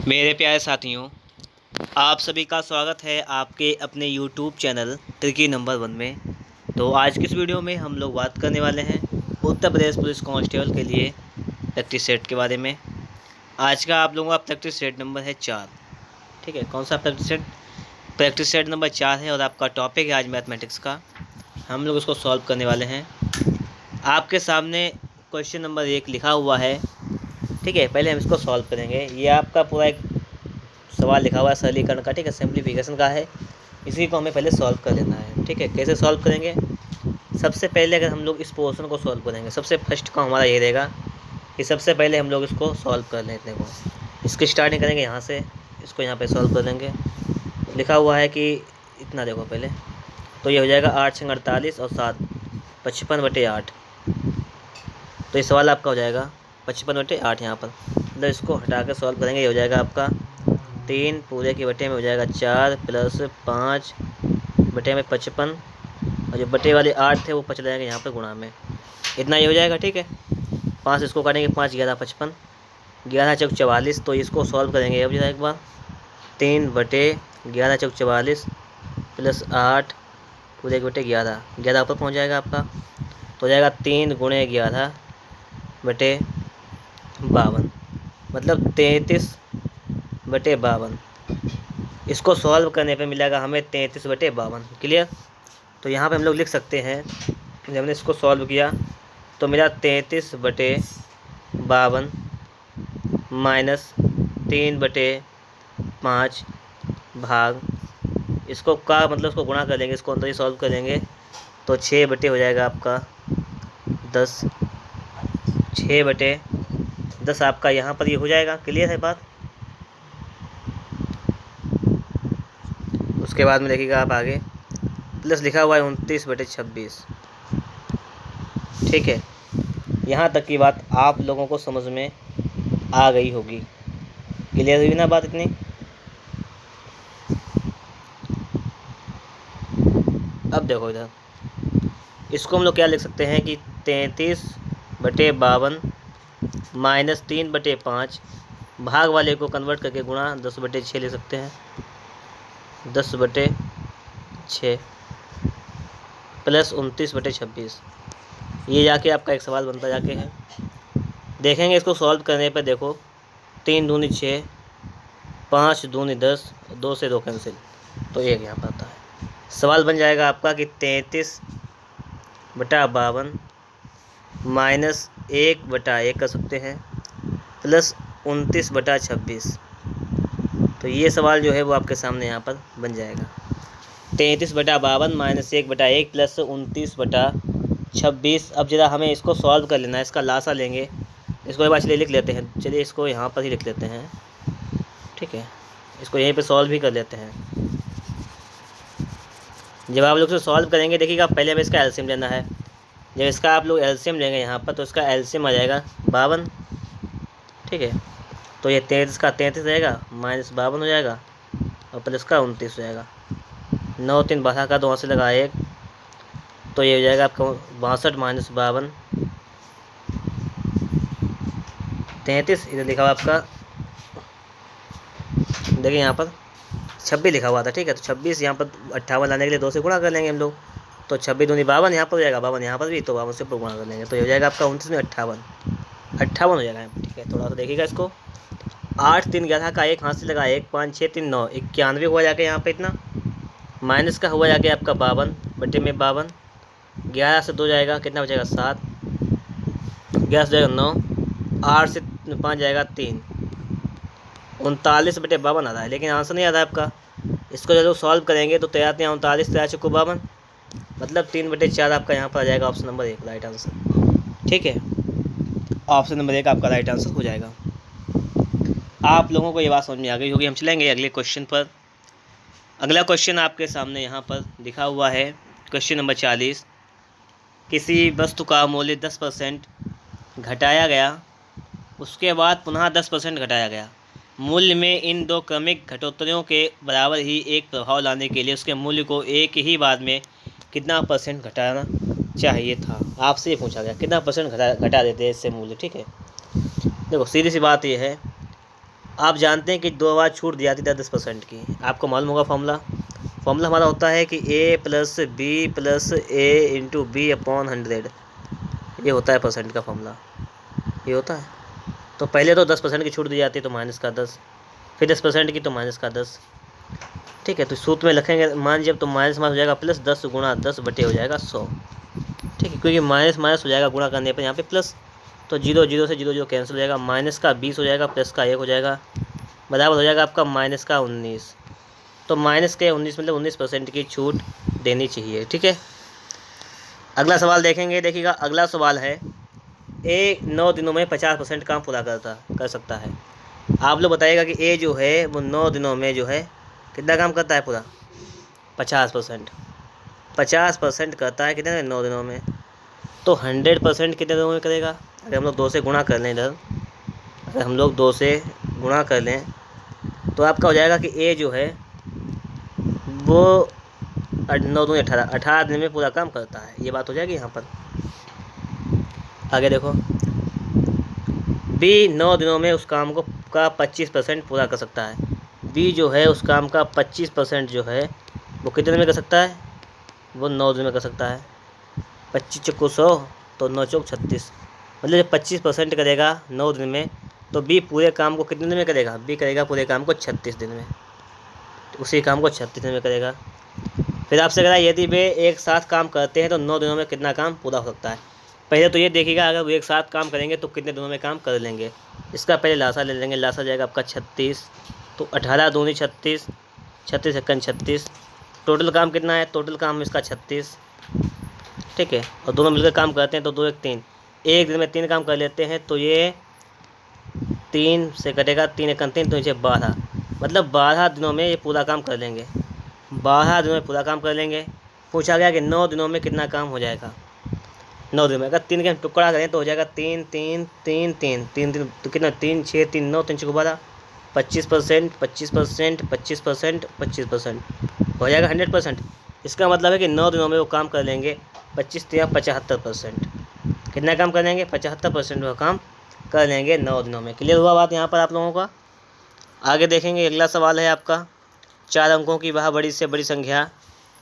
मेरे प्यारे साथियों, आप सभी का स्वागत है आपके अपने YouTube चैनल ट्रिकी नंबर 1 में। तो आज की इस वीडियो में हम लोग बात करने वाले हैं उत्तर प्रदेश पुलिस कांस्टेबल के लिए प्रैक्टिस सेट के बारे में। आज का आप लोगों का प्रैक्टिस सेट नंबर है 4। ठीक है, कौन सा practice set? Practice set number 4 है और आपका टॉपिक है आज मैथमेटिक्स का। हम लोग उसको सॉल्व करने वाले हैं। आपके सामने क्वेश्चन नंबर 1 लिखा हुआ है। ठीक है, पहले हम इसको सॉल्व करेंगे। ये आपका पूरा एक सवाल लिखा हुआ है सरलीकरण का, ठीक है, सिंप्लीफिकेशन का है। इसी को हमें पहले सॉल्व कर लेना है। ठीक है, कैसे सॉल्व करेंगे? सबसे पहले अगर हम लोग इस पोर्शन को सॉल्व करेंगे, सबसे फर्स्ट का हमारा ये रहेगा कि सबसे पहले हम लोग इसको सॉल्व कर लें। इतने को इसकी स्टार्टिंग करेंगे यहाँ से, इसको यहाँ पे सॉल्व कर लेंगे। लिखा हुआ है कि इतना देखो पहले, तो ये हो जाएगा 8 छंग 48 और 7 55/8। तो ये सवाल आपका हो जाएगा 55/8 यहाँ पर। मतलब इसको हटा के सॉल्व करेंगे, ये हो जाएगा आपका 3 पूरे के बटे में हो जाएगा 4 प्लस 5 बटे में 55, और जो बटे वाले 8 थे वो बच जाएंगे यहाँ पर गुणा में। इतना ये हो जाएगा। ठीक है, 5 इसको करेंगे, 5 11 55, 11 चौक 44। तो इसको सॉल्व करेंगे अब जरा एक बार। 3 बटे 11 चौक 44 प्लस 8 पूरे के बटे 11, 11 ऊपर पहुँच जाएगा आपका। तो हो जाएगा 3 गुणे 11 बटे 52, मतलब 33/52। इसको सॉल्व करने पे मिलेगा हमें 33/52। क्लियर? तो यहाँ पे हम लोग लिख सकते हैं, जब हमने इसको सॉल्व किया तो मिला 33/52 माइनस 3/5 भाग, इसको का मतलब इसको गुणा कर लेंगे, इसको अंदर ही सॉल्व कर लेंगे। तो 6 बटे हो जाएगा आपका 10, 6/10 आपका यहाँ पर ये हो जाएगा। क्लियर है बात? उसके बाद में देखिएगा आप आगे प्लस लिखा हुआ है 29/26। ठीक है, यहाँ तक की बात आप लोगों को समझ में आ गई होगी। क्लियर हुई ना बात इतनी? अब देखो इधर, इसको हम लोग क्या लिख सकते हैं कि 33/52 माइनस 3/5 भाग वाले को कन्वर्ट करके गुणा 10/6 ले सकते हैं। 10/6 प्लस 29/26। ये जाके आपका एक सवाल बनता जाके है। देखेंगे इसको सॉल्व करने पर, देखो 3 दूनी 6, 5 दूनी 10, 2 से 2 कैंसिल, तो 1 यहाँ पर आता है। सवाल बन जाएगा आपका कि 33/52 माइनस 1/1 कर सकते हैं प्लस 29/26। तो ये सवाल जो है वो आपके सामने यहाँ पर बन जाएगा 33/52 माइनस 1/1 प्लस 29/26। अब जरा हमें इसको सॉल्व कर लेना है, इसका लासा लेंगे। इसको एक बार चलिए लिख लेते हैं, चलिए इसको यहाँ पर ही लिख लेते हैं। ठीक है, इसको यहीं पे सॉल्व भी कर लेते हैं। जब आप लोग से सॉल्व करेंगे, देखिएगा पहले हमें इसका एलसीएम लेना है। जब इसका आप लोग एलसीएम लेंगे यहाँ पर, तो इसका एलसीएम आ जाएगा 52। ठीक है, तो ये 33 का 33 रहेगा, माइनस 52 हो जाएगा और प्लस का 29 हो जाएगा। 9 3 12 का 2 से लगा 1, तो ये हो जाएगा आपका 62 माइनस 52 33। इधर लिखा हुआ आपका, देखिए यहाँ पर 26 लिखा हुआ था। ठीक है, तो 26 यहाँ पर 58 लाने के लिए 2 से गुणा कर लेंगे हम लोग। तो 26 दूनी 52 यहाँ पर हो जाएगा, 52 यहाँ पर भी, तो 52 से ऊपर गुणा कर लेंगे, तो ये हो जाएगा आपका 29 में 58 हो जाएगा यहाँ पर। ठीक है, थोड़ा सा देखिएगा इसको। 8 3 11 का 1 हाथ से लगा 1, 5 6 3 9, 91 हुआ जाके यहाँ पे इतना, माइनस का हुआ जाके आपका 52 बटे में 52, 11 से 2 जाएगा, कितना बचेगा 7, 11 से जाएगा 9, 8 से 5 जाएगा 3, 39/52 आ रहा है, लेकिन आंसर नहीं आ रहा है आपका। इसको जब सॉल्व करेंगे तो तैयार नहीं, 39 3 चौको 52, मतलब 3/4 आपका यहाँ पर आ जाएगा ऑप्शन नंबर 1 राइट आंसर। ठीक है, ऑप्शन नंबर 1 आपका राइट आंसर हो जाएगा। आप लोगों को ये बात समझ में आ गई होगी। हम चलेंगे अगले क्वेश्चन पर। अगला क्वेश्चन आपके सामने यहाँ पर लिखा हुआ है, क्वेश्चन नंबर 40। किसी वस्तु का मूल्य 10% घटाया गया, उसके बाद पुनः 10% घटाया गया। मूल्य में इन दो क्रमिक घटोत्तरियों के बराबर ही एक प्रभाव लाने के लिए उसके मूल्य को एक ही बार में कितना % घटाना चाहिए था। आपसे ये पूछा गया कितना % घटा देते हैं इससे मूल्य। ठीक है, देखो सीधी सी बात ये है आप जानते हैं कि 2 बार छूट दी जाती है 10% की। आपको मालूम होगा फॉर्मूला हमारा होता है कि a plus B plus A into B upon 100। ये होता है परसेंट का फॉर्मूला, ये होता है। तो पहले तो 10% की छूट दी जाती है तो माइनस का 10, फिर 10% की तो माइनस का 10। ठीक है, तो सूत्र में लिखेंगे मान जब तो माइनस हो जाएगा प्लस, 10 गुणा 10 बटे हो जाएगा 100। ठीक है, क्योंकि माइनस माइनस हो जाएगा गुणा करने पर यहाँ पे प्लस, तो 0 0 से 0 0 कैंसिल हो जाएगा। माइनस का 20 हो जाएगा, प्लस का 1 हो जाएगा, बराबर हो जाएगा आपका माइनस का 19। तो माइनस के 19 मतलब 19% की छूट देनी चाहिए। ठीक है, अगला सवाल देखेंगे। देखिएगा अगला सवाल है, ए 9 दिनों में 50% काम पूरा कर सकता है। आप लोग बताइएगा कि ए जो है वो 9 दिनों में जो है कितना काम करता है पूरा? 50%। 50% करता है कितने 9 दिनों में, तो 100% कितने दिनों में करेगा? अगर हम लोग 2 से गुणा कर लें इधर, अगर हम लोग 2 से गुणा कर लें तो आपका हो जाएगा कि ए जो है वो 9 दूनी 18 दिन में पूरा काम करता है। ये बात हो जाएगी यहाँ पर। आगे देखो, बी 9 दिनों में उस काम का 25% पूरा कर सकता है। बी जो है उस काम का 25% जो है वो कितने दिन में कर सकता है? वो 9 दिन में कर सकता है। 25 चौको 100 तो 9 चौक 36, मतलब जब 25% करेगा 9 दिन में तो बी पूरे काम को कितने दिन में करेगा? बी करेगा पूरे काम को 36 दिन में, तो उसी काम को 36 दिन में करेगा। फिर आपसे कह रहा है यदि वे एक साथ काम करते हैं तो 9 दिनों में कितना काम पूरा हो सकता है। पहले तो ये देखिएगा अगर वो एक साथ काम करेंगे तो कितने दिनों में काम कर लेंगे। इसका पहले लासा ले लेंगे, लासा जाएगा आपका 36, तो 18 दूनी 36, 36 एकन 36, टोटल काम कितना है? टोटल काम इसका 36। ठीक है, और दोनों मिलकर काम करते हैं तो 2 1 3, एक दिन में 3 काम कर लेते हैं तो ये 3 से कटेगा, 3 एकन 3 तो नीचे 12, मतलब 12 दिनों में ये पूरा काम कर लेंगे। 12 दिनों में पूरा काम कर लेंगे। पूछा गया कि 9 दिनों में कितना काम हो जाएगा। 9 दिन में अगर 3 का टुकड़ा करें तो हो जाएगा 3 3 3 3 3 दिन तो कितना 3 6 3 9 3 6 12, 25% 25% 25% 25% हो जाएगा 100%। इसका मतलब है कि 9 दिनों में वो काम कर लेंगे 25 या 75%। कितना काम कर लेंगे? 75% वो काम कर लेंगे 9 दिनों में। क्लियर हुआ बात यहाँ पर आप लोगों का? आगे देखेंगे। अगला सवाल है आपका, 4 अंकों की वह बड़ी से बड़ी संख्या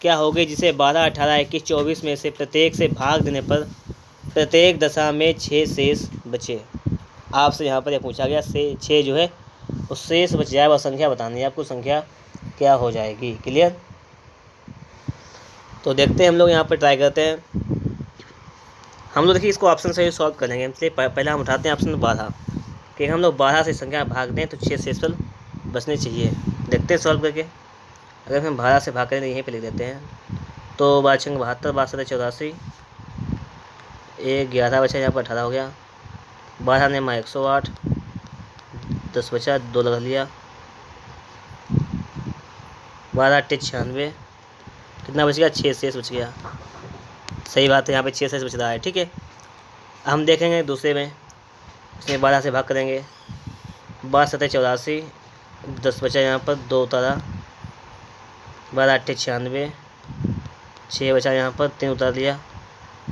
क्या होगी जिसे 12 18 21 24 में से प्रत्येक से भाग देने पर प्रत्येक दशा में 6 शेष बचे। आपसे यहाँ पर यह पूछा गया से 6 जो है उस शेष बच जाए, वह संख्या बतानी है आपको, संख्या क्या हो जाएगी। क्लियर? तो देखते हैं हम लोग यहाँ पर ट्राई करते हैं। हम लोग देखिए इसको ऑप्शन से ही सॉल्व कर लेंगे। इसलिए पहले हम उठाते हैं ऑप्शन 12 कि हम लोग 12 से संख्या भाग दें तो 6 शेष बचने चाहिए। देखते हैं सॉल्व करके। अगर हम 12 से भाग करें तो यहीं पे लिख देते हैं, तो 12 छंग 72, 12 7 84, 11 बचा, यहाँ पर 18 हो गया, 12 ने 108, 10 बचा, 2 लगा लिया, 12 8 96, कितना बच गया? 6 शेष बच गया। सही बात है, यहाँ पे 6 शेष बच रहा है। ठीक है, हम देखेंगे दूसरे में, इसमें 12 से भाग करेंगे, 12 7 84, 10 बचा, यहाँ पर 2 उतारा, 12 8 96, 6 बचा, यहाँ पर 3 उतार दिया,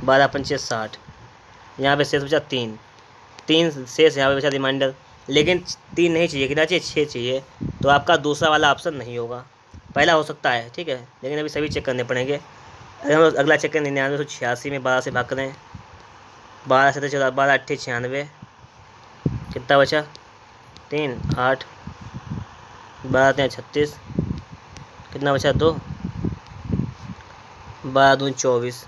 12 पंचे 60, यहाँ पे शेष बचा 3 शेष यहाँ पे बचा रिमाइंडर, लेकिन 3 नहीं चाहिए, कितना चाहिए? 6 चाहिए। तो आपका दूसरा वाला ऑप्शन नहीं होगा, पहला हो सकता है। ठीक है, लेकिन अभी सभी चेक करने पड़ेंगे। अगर हम अगला चेक करें 9986 में 12 से भाग करें, 12 7 14, 12 8 96, कितना बचा? 3 8, 12 3 36, कितना बचा? 2, 12 दूनी 24,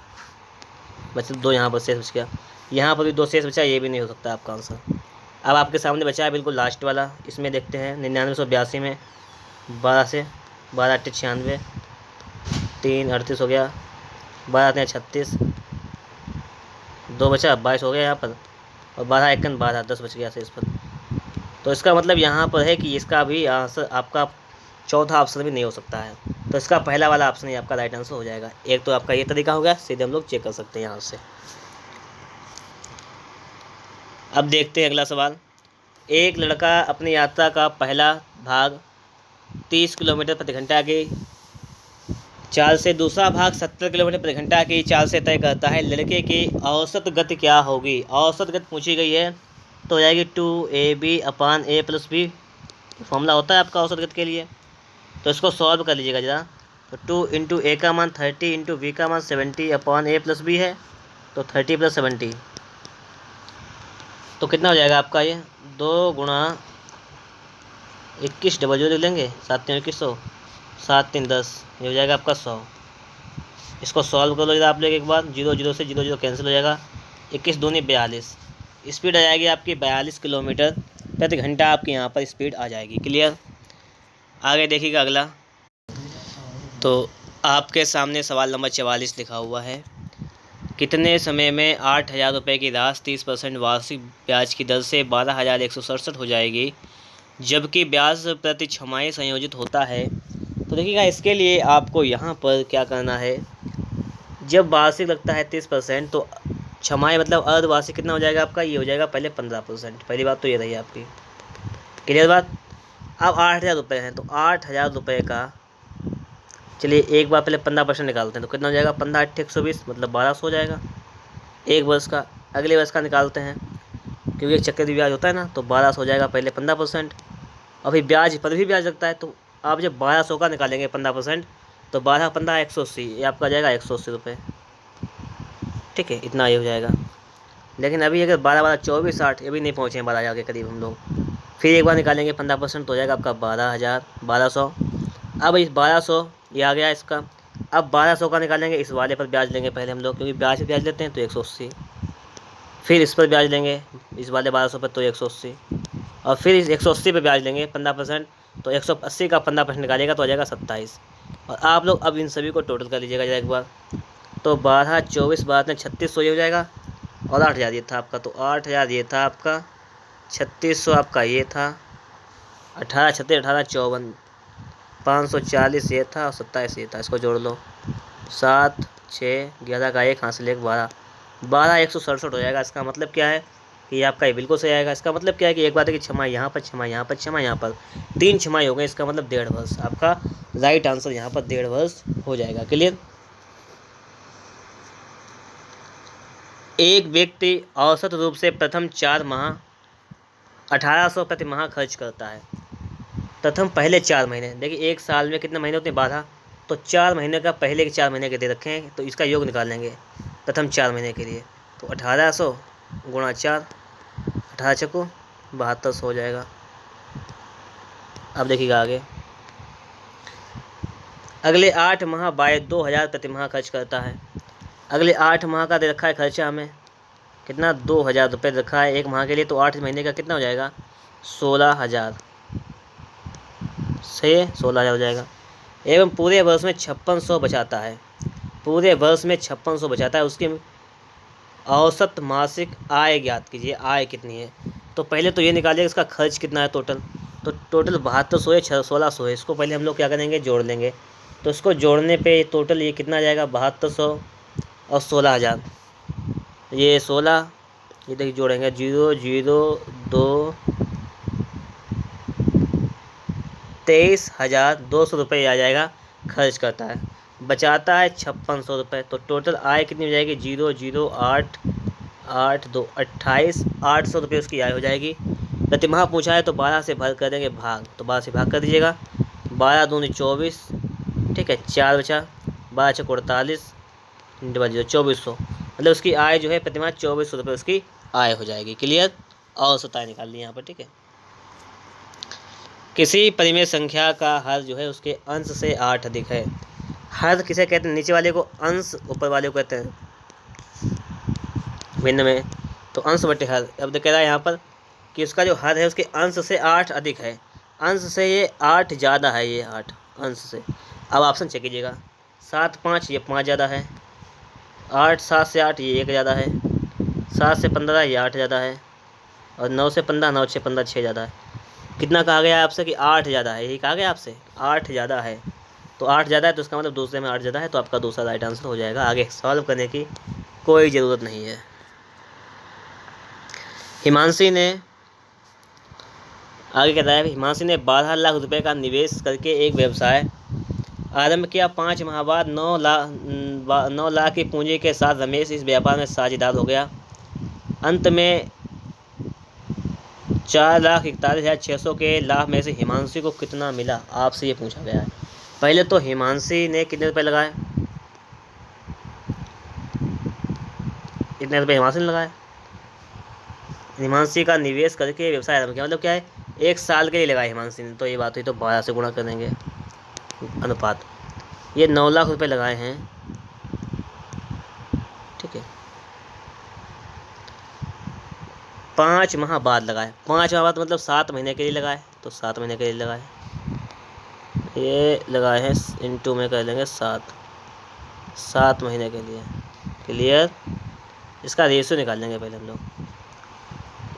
बचा 2, यहाँ पर शेष बच गया, यहाँ पर भी 2 शेष बचा, ये भी नहीं हो सकता आपका आंसर। अब आपके सामने बचा है बिल्कुल लास्ट वाला, इसमें देखते हैं 9982 में 12 से 12 8 96, 3 38 हो गया, 12 3 36, 2 बचा, 22 हो गया यहाँ पर, और 12 एकन 12, 10 बच गया शेष पर। तो इसका मतलब यहाँ पर है कि इसका भी आंसर आपका चौथा ऑप्शन भी नहीं हो सकता है। तो इसका पहला वाला ऑप्शन ही आपका राइट आंसर हो जाएगा। एक तो आपका ये तरीका हो गया, सीधे हम लोग चेक कर सकते हैं यहाँ से। अब देखते हैं अगला सवाल। एक लड़का अपनी यात्रा का पहला भाग 30 किलोमीटर प्रति घंटा की चाल से, दूसरा भाग 70 किलोमीटर प्रति घंटा की चाल से तय करता है। लड़के की औसत गति क्या होगी? औसत गति पूछी गई है तो हो जाएगी 2ab/a + b। फॉर्मूला होता है आपका औसत गति के लिए। तो इसको सॉल्व कर लीजिएगा जरा। तो 2 इंटू ए का मान 30 इंटू वी का मान 70 अपॉन ए प्लस बी है, तो 30 प्लस 70 तो कितना हो जाएगा आपका ये 2 गुणा 21 डबल जीरो लिख लेंगे, 7 3 2100, 7 3 10, ये हो जाएगा आपका 100। इसको सॉल्व कर लो जरा आप लोग एक बार, 0 0 से 0 0 कैंसिल हो जाएगा, 21 दूनी 42, स्पीड आ जाएगी आपकी 42 किलोमीटर प्रति घंटा आपकी यहाँ पर स्पीड आ जाएगी। क्लियर। आगे देखिएगा अगला। तो आपके सामने सवाल नंबर 44 लिखा हुआ है, कितने समय में 8,000 रुपये की राशि 30% वार्षिक ब्याज की दर से 12,167 हो जाएगी, जबकि ब्याज प्रति छमाही संयोजित होता है। तो देखिएगा इसके लिए आपको यहाँ पर क्या करना है, जब वार्षिक लगता है 30% तो छमाही मतलब अर्धवार्षिक कितना हो जाएगा आपका, ये हो जाएगा पहले 15%। पहली बात तो ये रही आपकी। क्लियर बात। अब 8,000 रुपये हैं तो 8,000 रुपये का, चलिए एक बार पहले 15% निकालते हैं तो कितना हो जाएगा, 15 8 120 मतलब 1200 हो जाएगा एक वर्ष का। अगले वर्ष का निकालते हैं क्योंकि एक चक्रवृद्धि ब्याज होता है ना, तो 1200 हो जाएगा पहले 15%। और फिर ब्याज पर भी ब्याज लगता है, तो आप जब 1200 का निकालेंगे 15% तो 12 15 180, ये आपका जाएगा 180 रुपये। ठीक है, इतना ये हो जाएगा। लेकिन अभी अगर 12 12 24 8 ये भी नहीं पहुँचे हैं 12,000 के करीब हम लोग, फिर एक बार निकालेंगे 15% तो हो जाएगा आपका 12,000 अब इस 1200 ये आ गया इसका। अब 1200 का निकालेंगे, इस वाले पर ब्याज लेंगे पहले हम लोग, क्योंकि ब्याज पे ब्याज लेते हैं तो 180, फिर इस पर ब्याज लेंगे इस वाले 1200 पर तो 180, और फिर इस 180 पे ब्याज लेंगे 15%, तो 180 का 15% निकालेगा तो आ जाएगा 27। और आप लोग अब इन सभी को टोटल कर लीजिएगा जरा एक बार। तो 12 24 12 में 3600 ये हो जाएगा, और 8,000 ये था आपका, तो 8,000 ये था आपका, 3600 आपका ये था, 18 36 18 54 540 ये था, और 27 ये था। इसको जोड़ लो, 7 6 11 का 1 हासिल 1 12 12 167 हो जाएगा। इसका मतलब क्या है कि ये आपका ये बिल्कुल सही आएगा। इसका मतलब क्या है कि एक बात है कि छमाही यहाँ पर, छमाही यहाँ पर, छमाही यहाँ पर, 3 छमाही हो गए, इसका मतलब 1.5 वर्ष। आपका राइट आंसर यहाँ पर 1.5 वर्ष हो जाएगा। क्लियर। एक व्यक्ति औसत रूप से प्रथम 4 माह 1800 प्रति माह खर्च करता है। प्रथम पहले 4 महीने, देखिए एक साल में कितने महीने होते हैं 12, तो 4 महीने का पहले के 4 महीने के दे रखे हैं, तो इसका योग निकाल लेंगे प्रथम 4 महीने के लिए। तो 1800 गुणा 4, 18 छको 7200 हो जाएगा। अब देखिएगा आगे, अगले 8 माह बाय 2,000 प्रति माह खर्च करता है। अगले 8 माह का दे रखा है खर्चा हमें कितना, 2,000 रुपये रखा है एक माह के लिए, तो 8 महीने का कितना हो जाएगा 16,000, सही है 16,000 हो जाएगा। एवं पूरे वर्ष में 5600 बचाता है, पूरे वर्ष में 5600 बचाता है। उसकी औसत मासिक आय ज्ञात कीजिए, आय कितनी है। तो पहले तो ये निकालिए इसका खर्च कितना है टोटल, तो टोटल 7200 है, 1600 है। इसको पहले हम लोग क्या करेंगे, जोड़ लेंगे। तो इसको जोड़ने पे टोटल ये कितना आ जाएगा 7200 और 16,000, ये 16, ये देखिए जोड़ेंगे 0 0 2 23,200 रुपये आ जाएगा खर्च करता है, बचाता है 5600 रुपये। तो टोटल आय कितनी हो जाएगी 0 0 8 8 2 28 800 रुपये उसकी आय हो जाएगी। प्रतिमाह पूछा है तो 12 से भर कर देंगे भाग, तो 12 से भाग कर दीजिएगा, 12 दूनी 24, ठीक है 4 बचा, 12 छक 48 डिवाइड 2400, मतलब उसकी आय जो है प्रतिमाह 2400 रुपये उसकी आय हो जाएगी। क्लियर। औसत आय निकाल ली यहाँ पर। ठीक है, किसी परिमेय संख्या का हर जो है उसके अंश से 8 अधिक है। हर किसे कहते हैं, नीचे वाले को अंश, ऊपर वाले को कहते हैं भिन्न में, तो अंश बटे हर। अब कह रहा है यहाँ पर कि उसका जो हर है उसके अंश से 8 अधिक है, अंश से ये 8 ज़्यादा है, ये 8 अंश से। अब ऑप्शन चेक कीजिएगा, 7 5 ये 5 ज़्यादा है, 8 7 से 8 ये 1 ज़्यादा है, 7 से 15 ये 8 ज़्यादा है, और 9 से 15 9 6 15 6 ज़्यादा है। कितना कहा गया है आपसे कि 8 ज़्यादा है, यही कहा गया आपसे 8 ज़्यादा है। तो 8 ज़्यादा है तो इसका मतलब दूसरे में 8 ज़्यादा है, तो आपका दूसरा राइट आंसर हो जाएगा। आगे सॉल्व करने की कोई ज़रूरत नहीं है। हिमांशी ने आगे कहता है, हिमांशी ने 12 लाख रुपए का निवेश करके एक व्यवसाय आरंभ किया। 5 माह बाद 9 लाख की पूंजी के साथ रमेश इस व्यापार में साझेदार हो गया। अंत में 4,41,600 के लाभ में से हिमांशी को कितना मिला, आपसे ये पूछा गया है। पहले तो हिमांशी ने कितने रुपए लगाए, इतने रुपए हिमांशी ने लगाए। हिमांशी का निवेश करके व्यवसाय आरंभ किया, मतलब क्या है, 1 साल के लिए लगाए हिमांशी ने, तो ये बात हुई। तो 12 से गुणा कर देंगे अनुपात। ये 9 लाख रुपए लगाए हैं, ठीक है। 5 माह बाद लगाए, 5 माह बाद मतलब 7 महीने के लिए लगाए, तो 7 महीने के लिए लगाए। ये लगाए हैं इंटू में कर लेंगे 7 महीने के लिए। क्लियर। इसका रेशियो निकाल लेंगे पहले हम लोग।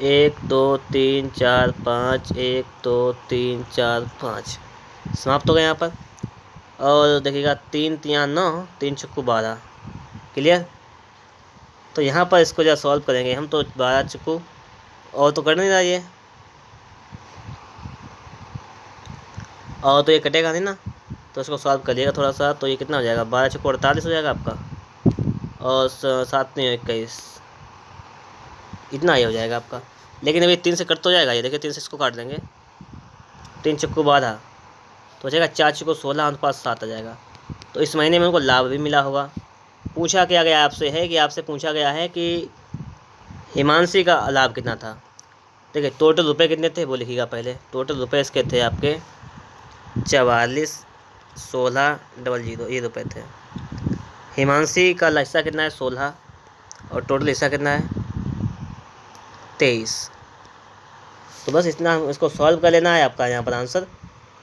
1 2 3 4 5, 1 2 3 4 5 समाप्त हो गए यहाँ पर। और देखिएगा 3 3 9, 3 चुक्कू 12। क्लियर। तो यहाँ पर इसको जब सॉल्व करेंगे हम, तो 12 चुक्कू और तो कर नहीं रहा ये, और तो ये कटेगा नहीं ना, तो इसको सॉल्व करिएगा थोड़ा सा। तो ये कितना हो जाएगा, 12 चुक्कू 48 हो जाएगा आपका, और 7 नहीं 21, इतना ही हो जाएगा आपका। लेकिन अभी 3 से कट तो जाएगा ये, देखिए 3 से इसको काट देंगे, 3 चुक्कू 12 तो हो जाएगा, 4 चुक्कू 16 अनुपात 7 आ जाएगा। तो इस महीने में उनको लाभ भी मिला होगा। पूछा क्या गया आपसे है कि आपसे पूछा गया है कि हिमांशी का लाभ कितना था। देखिए टोटल रुपए कितने थे वो लिखिएगा पहले। टोटल रुपए इसके थे आपके 44,16,00 ये रुपए थे। हिमांशी का हिस्सा कितना है 16, और टोटल हिस्सा कितना है 23। तो बस इतना इसको सॉल्व कर लेना है, आपका यहाँ पर आंसर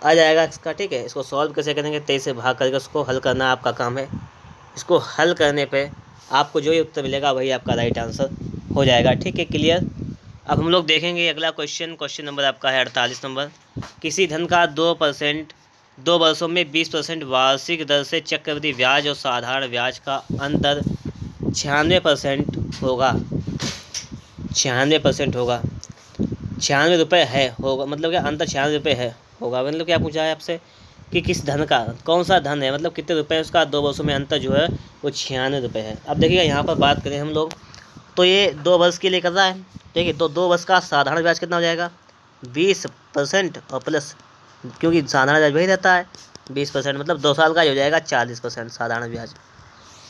आ जाएगा इसका, ठीक है। इसको सॉल्व कैसे करेंगे, 23 से भाग करके उसको हल करना आपका काम है। इसको हल करने पे आपको जो ही उत्तर मिलेगा वही आपका राइट आंसर हो जाएगा, ठीक है। क्लियर। अब हम लोग देखेंगे अगला क्वेश्चन नंबर आपका है 48 नंबर। किसी धन का 2% 2 वर्षों में 20% वार्षिक दर से चक्रवृद्धि ब्याज और साधारण ब्याज का अंतर 96% होगा। 96% होगा, 96 रुपये है होगा, मतलब क्या अंतर 96 रुपये है होगा। मतलब क्या पूछा है आपसे कि किस धन का, कौन सा धन है, मतलब कितने रुपए उसका 2 वर्षों में अंतर जो है वो 96 रुपये है। अब देखिएगा यहाँ पर बात करें हम लोग, तो ये 2 वर्ष के लिए कर रहा है। देखिए तो 2 वर्ष का साधारण ब्याज कितना हो जाएगा 20% और प्लस, क्योंकि साधारण ब्याज वही रहता है 20%, मतलब 2 साल का ही हो जाएगा 40% साधारण ब्याज,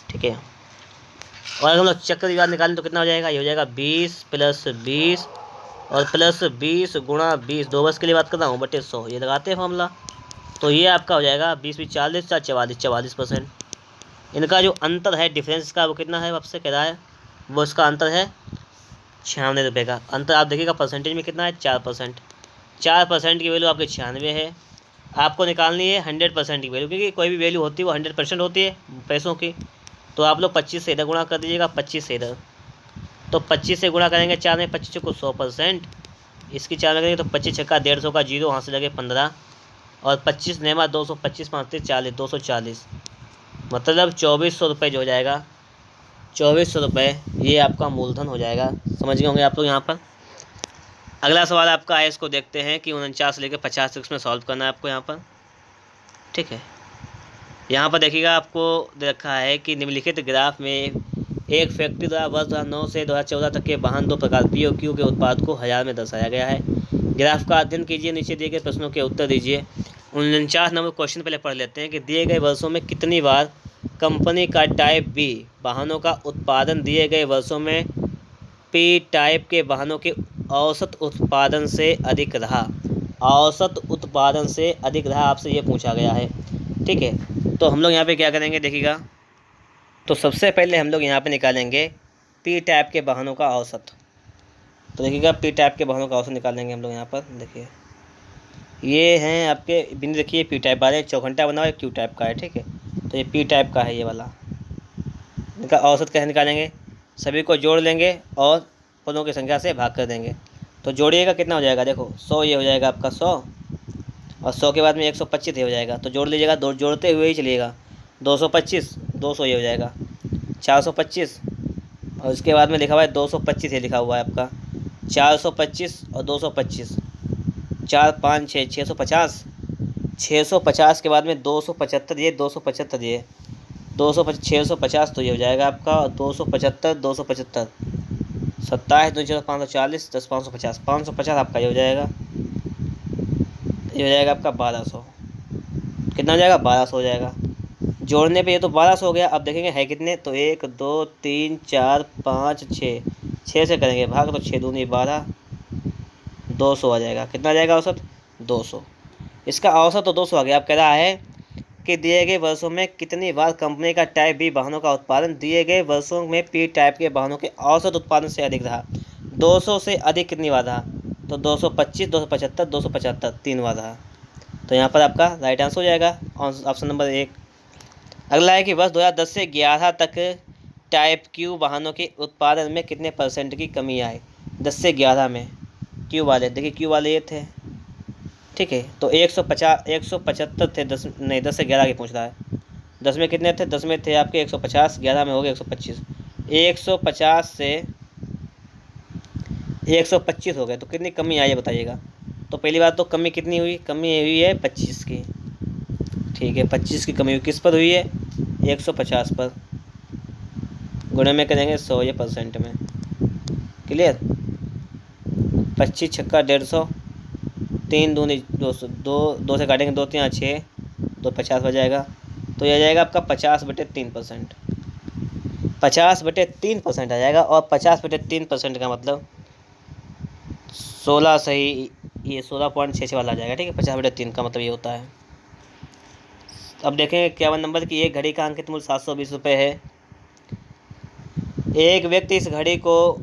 ठीक है। और अगर हम लोग चक्रवृद्धि ब्याज निकालें तो कितना हो जाएगा, ये हो जाएगा 20 + 20 और प्लस 20 गुणा 20, 2 वर्ष के लिए बात कर रहा हूँ, बटे 100 ये लगाते हैं फॉर्मूला। तो ये आपका हो जाएगा 20 × 40 = 44%। इनका जो अंतर है डिफरेंस का वो कितना है आपसे कह रहा है, वो इसका अंतर है 96 रुपये का अंतर। आप देखिएगा परसेंटेज में कितना है 4%। 4% की वैल्यू आपके 96 है। आपको निकालनी है 100% की वैल्यू, क्योंकि कोई भी वैल्यू होती है वो 100% होती है पैसों की। तो आप लोग 25 से इधर गुणा कर दीजिएगा, 25 से इधर, तो 25 से गुणा करेंगे 4 में, 25 को 100%, इसकी 4 में करेंगे तो 25 छक्का 150 का 0 वहाँ से लगे 15, और 25 नेमा 200, 25 5 40, 240, मतलब 2400 रुपये जो हो जाएगा, 2400 रुपये ये आपका मूलधन हो जाएगा। समझ गए होंगे आप लोग यहाँ पर। अगला सवाल आपका है, इसको देखते हैं कि 49 से लेकर 50 तक में सॉल्व करना है आपको यहाँ पर, ठीक है। यहाँ पर देखिएगा आपको दे रखा है कि निम्नलिखित ग्राफ में एक फैक्ट्री द्वारा वर्ष 2009 से 2014 तक के वाहन 2 प्रकार POQ के उत्पाद को 1000 में दर्शाया गया है। ग्राफ का अध्ययन कीजिए, नीचे दिए गए प्रश्नों के उत्तर दीजिए। 49 नंबर क्वेश्चन पहले पढ़ लेते हैं कि दिए गए वर्षों में कितनी बार कंपनी का टाइप B वाहनों का उत्पादन दिए गए वर्षों में P टाइप के वाहनों के औसत उत्पादन से अधिक रहा। औसत उत्पादन से अधिक रहा, आपसे ये पूछा गया है, ठीक है। तो हम लोग यहाँ पे क्या करेंगे देखिएगा, तो सबसे पहले हम लोग यहाँ पे निकालेंगे P टाइप के वाहनों का औसत। तो देखिएगा P टाइप के वाहनों का औसत निकालेंगे हम लोग यहाँ पर। देखिए ये हैं आपके बिंदु, देखिए P टाइप वाले चौखंटा बना हुआ है, Q टाइप का है, ठीक है। तो ये P टाइप का है ये वाला, इनका औसत कैसे निकालेंगे, सभी को जोड़ लेंगे और पदों की संख्या से भाग कर देंगे। तो जोड़िएगा कितना हो जाएगा, देखो 100 ये हो जाएगा आपका 100, और 100 के बाद में 125 ये हो जाएगा। तो जोड़ लीजिएगा, जोड़ते हुए ही चलिएगा, 225 200 ये हो जाएगा, 425, और उसके बाद में लिखा हुआ है 225 ये लिखा हुआ है आपका, 425 और 225, 4 5 6 650, 650 के बाद में 275 ये 275 ये 250 650 तो ये हो जाएगा आपका, 275 275 27 दूनी 540, 10 550, 550 आपका ये हो जाएगा, ये हो जाएगा आपका 1200। कितना हो जाएगा? 1200 हो जाएगा। जोड़ने पे ये तो 1200 हो गया। अब देखेंगे है कितने, तो 1 2 3 4 5 6, 6 से करेंगे भाग, तो 6 दूनी 12, 200 आ जाएगा। कितना आ जाएगा औसत? 200। इसका औसत तो 200 आ गया। अब कह रहा है कि दिए गए वर्षों में कितनी बार कंपनी का टाइप बी वाहनों का उत्पादन दिए गए वर्षों में पी टाइप के वाहनों के औसत उत्पादन से अधिक रहा। 200 से अधिक कितनी बार रहा? तो 225, 275, 275 3 बार रहा। तो यहाँ पर आपका राइट आंसर हो जाएगा ऑप्शन नंबर 1। अगला है कि वर्ष 2010 से 11 तक टाइप क्यू वाहनों के उत्पादन में कितने % की कमी आई? 10 से 11 में क्यू वाले, देखिए क्यू वाले ये थे, ठीक है। तो 150, 175 थे, 10 नहीं 10 से 11 की पूछ रहा है। 10 में कितने थे? 10 में थे आपके 150, 11 में हो गए 125। 150 से 125 हो गए, तो कितनी कमी आई है बताइएगा। तो पहली बात तो कमी कितनी हुई? कमी हुई है 25 की, ठीक है। 25 की कमी हुई, किस पर हुई है? 150 पर। गुणे में करेंगे 100 ये % में, क्लियर। 25 छक्का 150, 3 दूनी 200, 2 से काटेंगे 2 3 6, तो 50 हो जाएगा। तो यह आ जाएगा आपका 50/3%, 50/3% आ जाएगा। और 50/3% का मतलब 16 सही, ये 16.66 वाला आ जाएगा, ठीक है। 50/3 का मतलब ये होता है। अब देखेंगे 51 नंबर की, एक घड़ी का अंकित मूल्य 720 रुपये है। एक व्यक्ति इस घड़ी को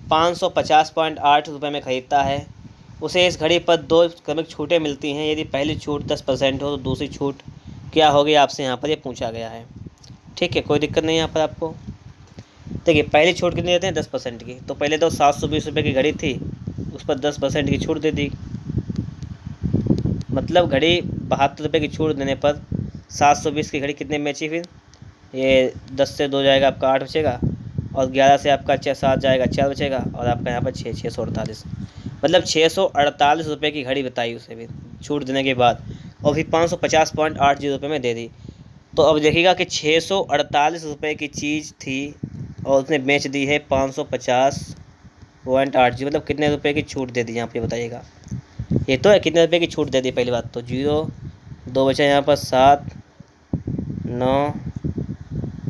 550.8 रुपये में ख़रीदता है। उसे इस घड़ी पर 2 क्रमिक छूटें मिलती हैं। यदि पहली छूट 10% हो तो दूसरी छूट क्या होगी, आपसे यहाँ पर ये पूछा गया है, ठीक है। कोई दिक्कत नहीं यहाँ पर आपको। देखिए पहली छूट कितनी देते हैं? 10% की। तो पहले तो 720 रुपये की घड़ी थी, उस पर 10% की छूट दे दी, मतलब घड़ी 72 रुपये की छूट देने पर 720 की घड़ी कितने में बेची? फिर ये 10 से 2 जाएगा आपका 8 बचेगा, और 11 से आपका 7 जाएगा 4 बचेगा, और आपका यहाँ पर 648, मतलब 648 रुपये की घड़ी बताई उसे भी छूट देने के बाद, और फिर 550.80 रुपये में दे दी। तो अब देखिएगा कि 648 रुपये की चीज़ थी और उसने बेच दी है 550.80, मतलब कितने रुपये की छूट दे दी यहाँ पे बताइएगा। ये तो है कितने रुपये की छूट दे दी। पहली बात तो 0 2 बचा यहाँ पर 7 9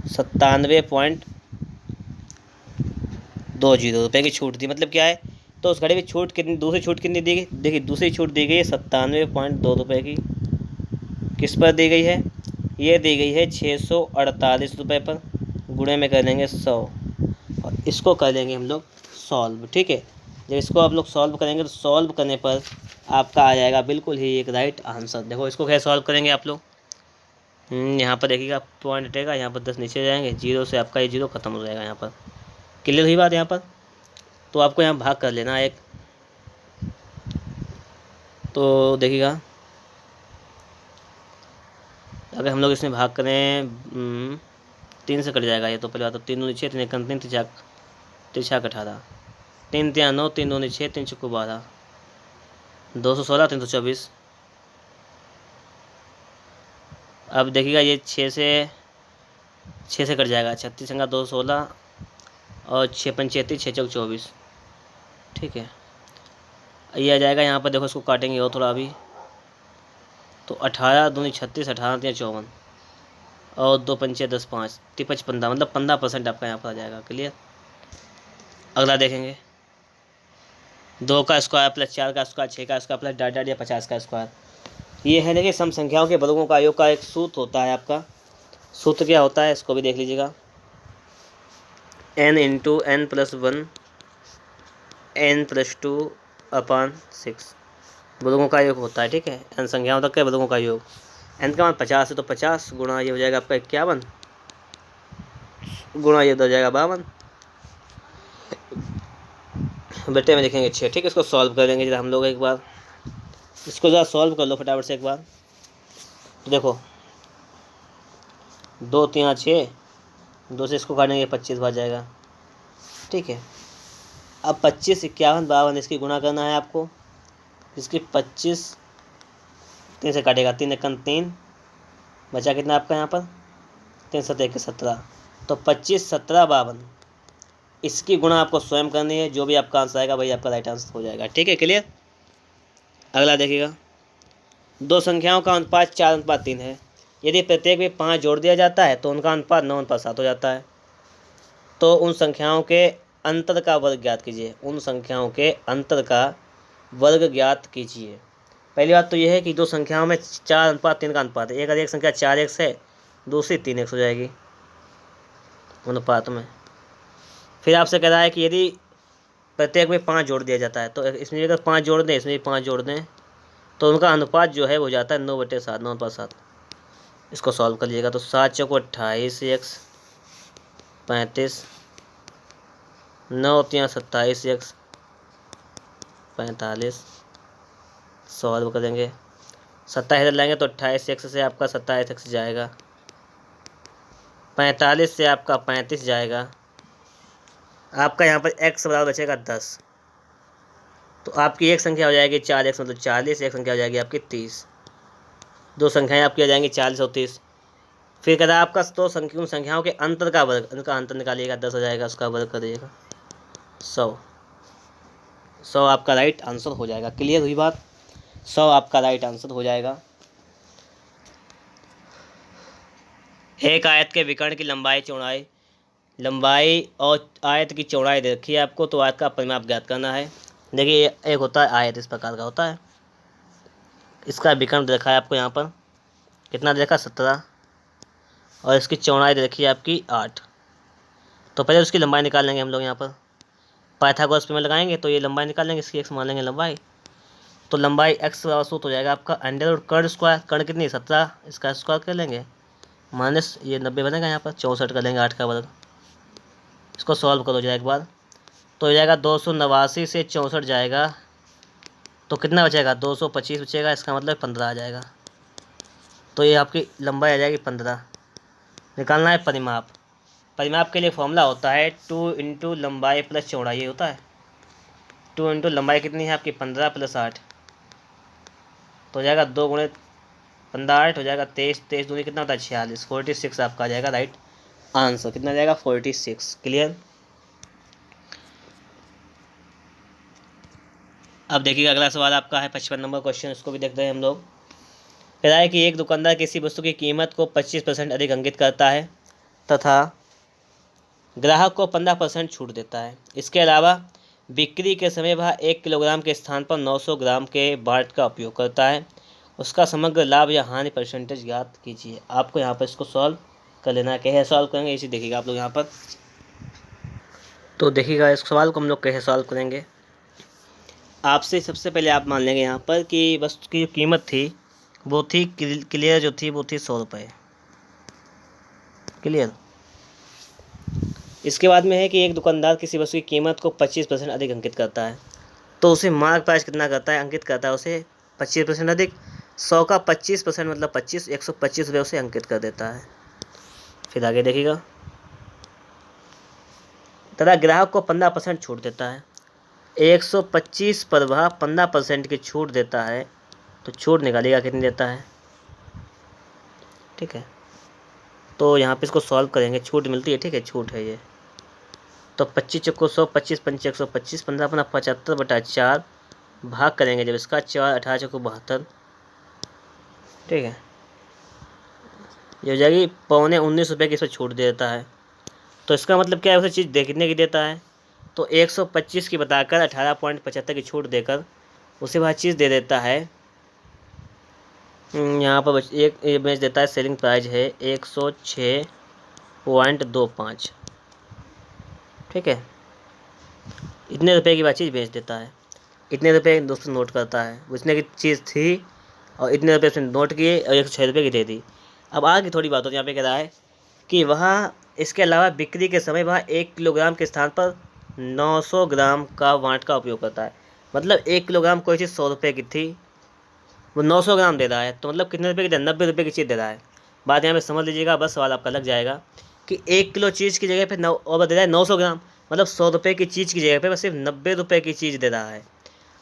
97.20 रुपये की छूट दी, मतलब क्या है? तो उस घड़ी में छूट कितनी, दूसरी छूट कितनी दी गई? देखिए दूसरी छूट दी गई है 97.2 रुपये की। किस पर दी गई है? ये दी गई है 648 रुपये पर। गुणे में कर लेंगे 100, और इसको कर लेंगे हम लोग सॉल्व, ठीक है। जब इसको आप लोग सॉल्व करेंगे तो सॉल्व करने पर आपका आ जाएगा बिल्कुल ही एक राइट आंसर। देखो इसको कैसे सॉल्व करेंगे आप लोग, यहाँ पर देखिएगा पॉइंट हटेगा, यहाँ पर 10 नीचे जाएंगे, 0 से आपका ये 0 खत्म हो जाएगा। यहाँ पर क्लियर हुई बात यहाँ पर। तो आपको यहाँ भाग कर लेना एक, तो देखिएगा अगर हम लोग इसमें भाग करें 3 से कट जाएगा ये। तो पहले बात तो 3 दूनी 6, 3 एकम 3, 3 छक 18, 3 3 9, 3 दूनी 6, 3 छक्को 12, 216, 324। अब देखिएगा ये 6 से कट जाएगा, 36 संगा 216, और 6 पंच 36, 6 चौक 24, ठीक है। ये आ जाएगा यहाँ पर, देखो इसको काटेंगे और थोड़ा अभी, तो 18 दूनी 36, 18 3 54, और 2 पंचे 10 5 55 15, मतलब 15% आपका यहाँ पर आ जाएगा। क्लियर। अगला देखेंगे 2 का स्क्वायर प्लस 4 का स्क्वायर, 6 का स्क्वायर प्लस डाटा या 50 का स्क्वायर। ये है देखिए सम संख्याओं के वर्गों का योग का एक सूत्र होता है। आपका सूत्र क्या होता है इसको भी देख लीजिएगा, n × n+1 n+2/6 वर्गों का योग होता है, ठीक है। n संख्याओं तक के वर्गों का योग, n का मान 50 है तो 50 गुणा ये हो जाएगा आपका 51, गुणा ये हो जाएगा 52, बेटे में लिखेंगे 6, ठीक है। इसको सॉल्व कर लेंगे जरा हम लोग एक बार, इसको ज़रा सॉल्व कर लो फटाफट से एक बार। तो देखो 2 3 6, 2 से इसको काटेंगे 25 बच जाएगा, ठीक है। अब 25 51 52 इसकी गुणा करना है आपको। इसकी 25 3 से काटेगा, 3 एकम 3, बचा कितना आपका यहाँ पर 3 7 1 17, तो 25 17 52, इसकी गुणा आपको स्वयं करनी है, जो भी आपका आंसर आएगा वही आपका राइट आंसर हो जाएगा। ठीक है, क्लियर। अगला देखिएगा, दो संख्याओं का अनुपात 4:3 है। यदि प्रत्येक में 5 जोड़ दिया जाता है तो उनका अनुपात 9:7 हो जाता है। तो उन संख्याओं के अंतर का वर्ग ज्ञात कीजिए। उन संख्याओं के अंतर का वर्ग ज्ञात कीजिए। पहली बात तो यह है कि दो संख्याओं में 4:3 का अनुपात है। अगर एक संख्या 4x है, दूसरी 3x हो जाएगी अनुपात में। फिर आपसे कह रहा है कि यदि प्रत्येक में 5 जोड़ दिया जाता है, तो इसमें अगर 5 जोड़ दें, इसमें भी 5 जोड़ दें, तो उनका अनुपात जो है वो जाता है 9/7, 9:7। इसको सॉल्व कर लीजिएगा तो 7 चौको 28, x 35, 9 3 27, x 45। सॉल्व करेंगे, 27 इधर लाएंगे तो 28x से आपका 27x जाएगा, 45 से आपका 35 जाएगा। आपका यहाँ पर x बराबर बचेगा 10। तो आपकी एक संख्या हो जाएगी 4x मतलब 40, एक संख्या हो जाएगी आपकी 30। दो संख्याएं आपकी हो जाएंगी 40 और 30। फिर कहता है आपका तो उन संख्याओं के अंतर का वर्ग, उनका अंतर निकालिएगा, 10 हो जाएगा, उसका वर्ग करिएगा 100 आपका राइट आंसर हो जाएगा। क्लियर हुई बात। 100 आपका राइट आंसर हो जाएगा। एक आयत के विकर्ण की लंबाई और आयत की चौड़ाई दे रखी है आपको, तो आयत का परिमाप ज्ञात करना है। देखिए, एक होता है आयत, इस प्रकार का होता है। इसका विकर्ण दे रखा है आपको यहाँ पर, कितना दे रखा 17, और इसकी चौड़ाई दे रखी है आपकी 8। तो पहले उसकी लंबाई निकाल लेंगे हम लोग। यहाँ पर पाइथागोरस प्रमेय लगाएंगे तो ये लंबाई निकाल लेंगे, इसकी x मान लेंगे लंबाई। तो लंबाई x बराबर सूत्र हो जाएगा आपका √कर्ण स्क्वायर। कर्ण कितनी 17, इसका स्क्वायर कर लेंगे, माइनस ये 90 बनेगा, यहाँ पर 64 कर लेंगे 8 का वर्ग। इसको सॉल्व करो जाए एक बार, तो हो जाएगा 289 से 64 जाएगा तो कितना बचेगा 225 बचेगा, इसका मतलब 15 आ जाएगा। तो ये आपकी लंबाई आ जाएगी 15। निकालना है परिमाप। परिमाप के लिए फॉर्मूला होता है 2 × लंबाई प्लस चौड़ाई, ये होता है 2 × लंबाई कितनी है आपकी 15 + 8, तो हो जाएगा 2 × 15 8 हो जाएगा 23, 23 दूनी कितना होता है 46, 46 आपका आ जाएगा राइट आंसर। कितना जाएगा 46। क्लियर। अब देखिएगा अगला सवाल आपका है 55 नंबर क्वेश्चन, इसको भी देखते हैं हम लोग। कह रहा है कि एक दुकानदार किसी वस्तु की कीमत को 25% अधिक अंकित करता है तथा ग्राहक को 15% छूट देता है। इसके अलावा बिक्री के समय वह 1 किलोग्राम के स्थान पर 900 ग्राम के बाट का उपयोग करता है। उसका समग्र लाभ या हानि परसेंटेज ज्ञात कीजिए। आपको यहाँ पर इसको सॉल्व कर लेना है। कैसे सॉल्व करेंगे इसे देखिएगा आप लोग यहाँ पर। तो देखिएगा इस सवाल को हम लोग कैसे सॉल्व करेंगे। आपसे सबसे पहले आप मान लेंगे यहाँ पर कि वस्तु की जो कीमत थी वो थी क्लियर जो थी वो थी 100 रुपये। क्लियर। इसके बाद में है कि एक दुकानदार किसी वस्तु की कीमत को 25% अधिक अंकित करता है, तो उसे मार्क प्राइस कितना करता है, अंकित करता है उसे 25% अधिक। 100 का 25% मतलब 25, 125 रुपये उसे अंकित कर देता है। फिर आगे देखिएगा, तथा ग्राहक को 15% छूट देता है। 125 पर वह 15% की छूट देता है, तो छूट निकालिएगा कितनी देता है। ठीक है, तो यहाँ पे इसको सॉल्व करेंगे, छूट मिलती है। ठीक है, छूट है ये। तो 25 चौको 100, 25 पंचे 125, 15 अपना 75/4 भाग करेंगे जब इसका 4, 18 चौको 72। ठीक है, ये हो जाएगी 19.25 रुपये की इस पर छूट देता है। तो इसका मतलब क्या है, उसे चीज़ कितने की देता है, तो 125 की बताकर 18.75 की छूट देकर उसे वह चीज़ दे देता है। यहाँ पर एक बेच देता है, सेलिंग प्राइस है 106.25। ठीक है, इतने रुपए की वह चीज़ बेच देता है। इतने रुपए दोस्तों नोट करता है, इतने की चीज़ थी और इतने रुपये उसने नोट किए और 106 रुपये की दे दी। अब आगे थोड़ी बात होती है। यहाँ पे कह रहा है कि वह इसके अलावा बिक्री के समय वह 1 किलोग्राम के स्थान पर 900 ग्राम का वाट का उपयोग करता है। मतलब 1 किलोग्राम कोई चीज़ 100 रुपये की थी, वो 900 ग्राम दे रहा है, तो मतलब कितने रुपये की दे, 90 रुपये की चीज़ दे रहा है। बात यहाँ पे समझ लीजिएगा, बस सवाल आपका लग जाएगा कि 1 किलो चीज़ की जगह पे और दे रहा है 900 ग्राम, मतलब 100 रुपये की चीज़ की जगह पे बस सिर्फ 90 रुपये की चीज़ दे रहा है।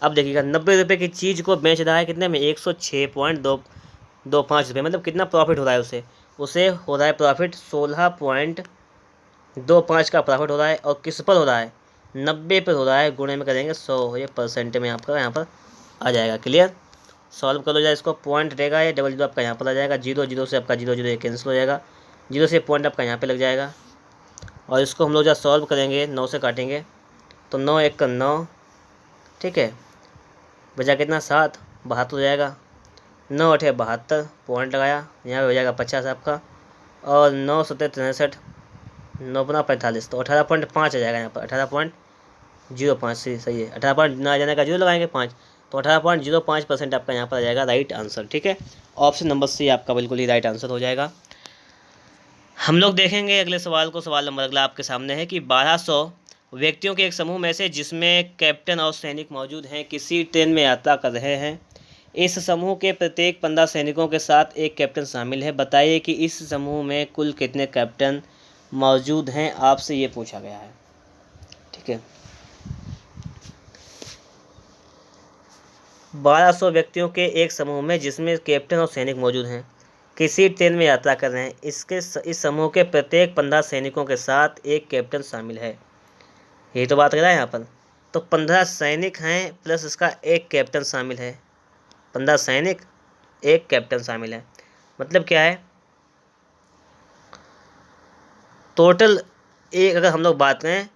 अब देखिएगा 90 रुपये की चीज़ को बेच रहा है कितने में, 106.25 रुपये। मतलब कितना प्रॉफिट हो रहा है उसे हो रहा है प्रॉफिट 2 5 का प्रॉफिट हो रहा है और किस पर हो रहा है, 90 पर हो रहा है, गुणे में करेंगे 100, ये परसेंट में आपका यहाँ पर आ जाएगा। क्लियर, सॉल्व कर लो जाए इसको, पॉइंट रहेगा ये डबल जीरो आपका यहाँ पर आ जाएगा, जीरो जीरो से आपका जीरो जीरो ये कैंसिल हो जाएगा, जीरो से पॉइंट आपका यहाँ पे लग जाएगा। और इसको हम लोग जब सॉल्व करेंगे 9 से काटेंगे तो 9 1 का 9, ठीक है, बचा कितना 7, 72 हो जाएगा, 9 8 72, पॉइंट लगाया, यहाँ पे हो जाएगा 50 आपका, और 9 7 63, 9 5 45, तो 18.5 आ जाएगा यहाँ पर, 18.05 सही है, 18 ना जाने का जीरो लगाएंगे 5, तो 18.05% आपका यहाँ पर आ जाएगा राइट आंसर। ठीक है, ऑप्शन नंबर सी आपका बिल्कुल ही राइट आंसर हो जाएगा। हम लोग देखेंगे अगले सवाल को। सवाल नंबर अगला आपके सामने है कि 1200 व्यक्तियों के एक समूह में से जिसमें कैप्टन और सैनिक मौजूद हैं किसी ट्रेन में यात्रा कर रहे हैं। इस समूह के प्रत्येक 15 सैनिकों के साथ एक कैप्टन शामिल है। बताइए कि इस समूह में कुल कितने कैप्टन मौजूद हैं, आपसे ये पूछा गया है। ठीक है, 1200 व्यक्तियों के एक समूह में जिसमें कैप्टन और सैनिक मौजूद हैं किसी ट्रेन में यात्रा कर रहे हैं, इस समूह के प्रत्येक 15 सैनिकों के साथ एक कैप्टन शामिल है। यही तो बात कर रहा है यहाँ पर। तो 15 सैनिक हैं प्लस इसका एक कैप्टन शामिल है, 15 सैनिक एक कैप्टन शामिल है, मतलब क्या है, टोटल एक अगर हम लोग बात करें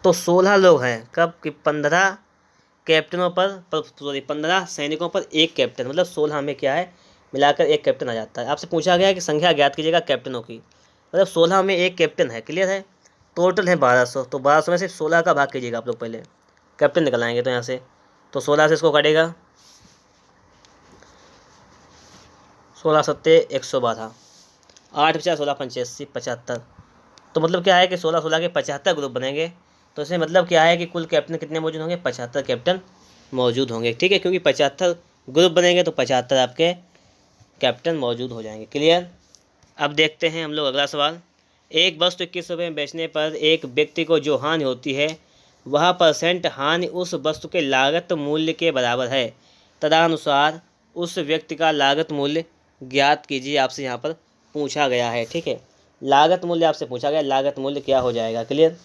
तो 16 लोग हैं। कब कि 15 कैप्टनों पर सॉरी 15 सैनिकों पर एक कैप्टन, मतलब 16 में क्या है मिलाकर एक कैप्टन आ जाता है। आपसे पूछा गया है कि संख्या ज्ञात कीजिएगा कैप्टनों की, मतलब 16 में एक कैप्टन है। क्लियर है, टोटल है 1200, तो 1200 में से 16 का भाग कीजिएगा आप लोग, पहले कैप्टन निकल आएंगे तो यहाँ से, तो 16 से इसको काटेगा, 16 सत्ते 112, 8 50 16 85 75, तो मतलब क्या है कि 16 16 के 75 ग्रुप बनेंगे। तो इसमें मतलब क्या है कि कुल कैप्टन कितने मौजूद होंगे, 75 कैप्टन मौजूद होंगे। ठीक है, क्योंकि 75 ग्रुप बनेंगे तो 75 आपके कैप्टन मौजूद हो जाएंगे। क्लियर, अब देखते हैं हम लोग अगला सवाल। एक वस्तु 21 रुपये में बेचने पर एक व्यक्ति को जो हानि होती है वह परसेंट हानि उस वस्तु के लागत मूल्य के बराबर है। तदनुसार उस व्यक्ति का लागत मूल्य ज्ञात कीजिए, आपसे यहाँ पर पूछा गया है। ठीक है, लागत मूल्य आपसे पूछा गया, लागत मूल्य क्या हो जाएगा। क्लियर,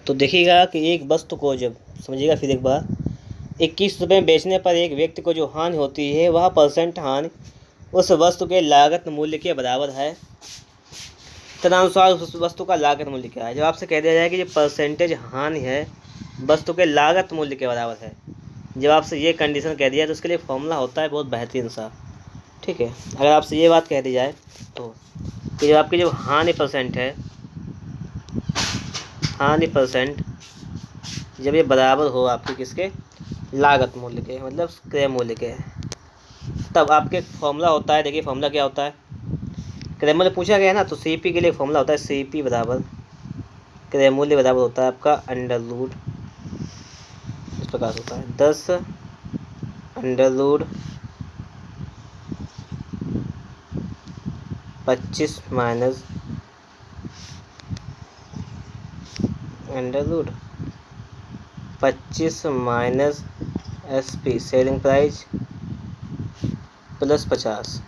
तो देखिएगा कि एक वस्तु को जब समझिएगा फिर एक बार, 21 रुपये में बेचने पर एक व्यक्ति को जो हानि होती है वह परसेंट हानि उस वस्तु के लागत मूल्य के बराबर है। तदनुसार उस वस्तु का लागत मूल्य क्या है। जब आपसे कह दिया जाए कि जो परसेंटेज हानि है वस्तु के लागत मूल्य के बराबर है, जब आपसे ये कंडीशन कह दिया तो उसके लिए फॉर्मूला होता है बहुत बेहतरीन सा। ठीक है, अगर आपसे ये बात कह दी जाए तो कि जब आपकी जो हानि परसेंट है, हानि परसेंट जब ये बराबर हो आपके किसके, लागत मूल्य के, मतलब क्रय मूल्य के, तब आपके फॉर्मूला होता है। देखिए फॉर्मूला क्या होता है, क्रय मूल्य पूछा गया है ना, तो सीपी के लिए फॉर्मूला होता है सीपी बराबर क्रय मूल्य बराबर होता है आपका अंडर रूट, इस प्रकार से होता है 10 under root 25 minus under root 25 माइनस SP सेलिंग प्राइस प्लस 50,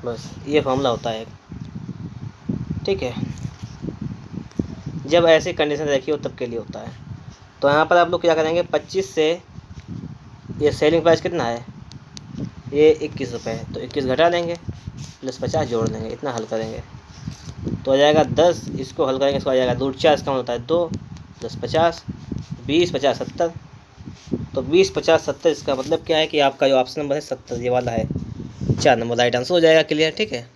बस ये फॉर्मूला होता है। ठीक है, जब ऐसी कंडीशन रखी हो तब के लिए होता है। तो यहाँ पर आप लोग क्या करेंगे, 25 से ये सेलिंग प्राइस कितना है, ये 21 रुपये है, तो 21 घटा लेंगे प्लस 50 जोड़ लेंगे, इतना हल करेंगे तो आ जाएगा 10, इसको हल करेंगे इसको आ जाएगा रूट 4, इसका होता है 2 10 50 20 50 70, तो 20 50 70, इसका मतलब क्या है कि आपका जो ऑप्शन नंबर है 70 ये वाला है, 4 नंबर राइट आंसर हो जाएगा। क्लियर, ठीक है।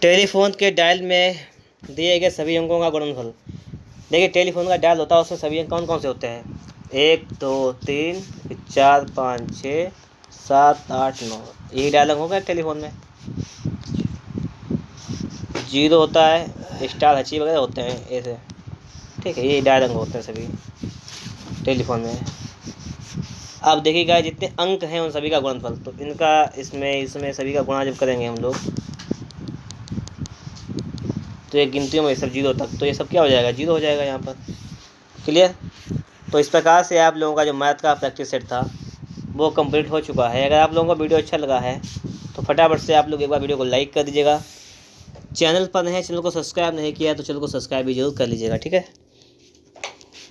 टेलीफोन के डायल में दिए गए सभी अंकों का गुणनफल। देखिए टेलीफोन का डायल होता है, उसमें सभी अंक कौन कौन से होते हैं, 1 2 3 4 5 6 7 8 9, यही डायल अंक होगा टेलीफोन में। 0 होता है, स्टार हची वगैरह होते हैं ऐसे। ठीक है, ये डायल अंक होते हैं सभी टेलीफोन में। अब देखिएगा जितने अंक हैं उन सभी का गुणनफल, तो इनका इसमें सभी का गुणा जब करेंगे हम लोग तो ये गिनतियों में सब 0 तक, तो ये सब क्या हो जाएगा, 0 हो जाएगा यहाँ पर। क्लियर, तो इस प्रकार से आप लोगों का जो मैथ का प्रैक्टिस सेट था वो कंप्लीट हो चुका है। अगर आप लोगों को वीडियो अच्छा लगा है तो फटाफट से आप लोग एक बार वीडियो को लाइक कर दीजिएगा। चैनल पर नहीं है, चैनल को सब्सक्राइब नहीं किया तो चैनल को सब्सक्राइब भी जरूर कर लीजिएगा, ठीक है।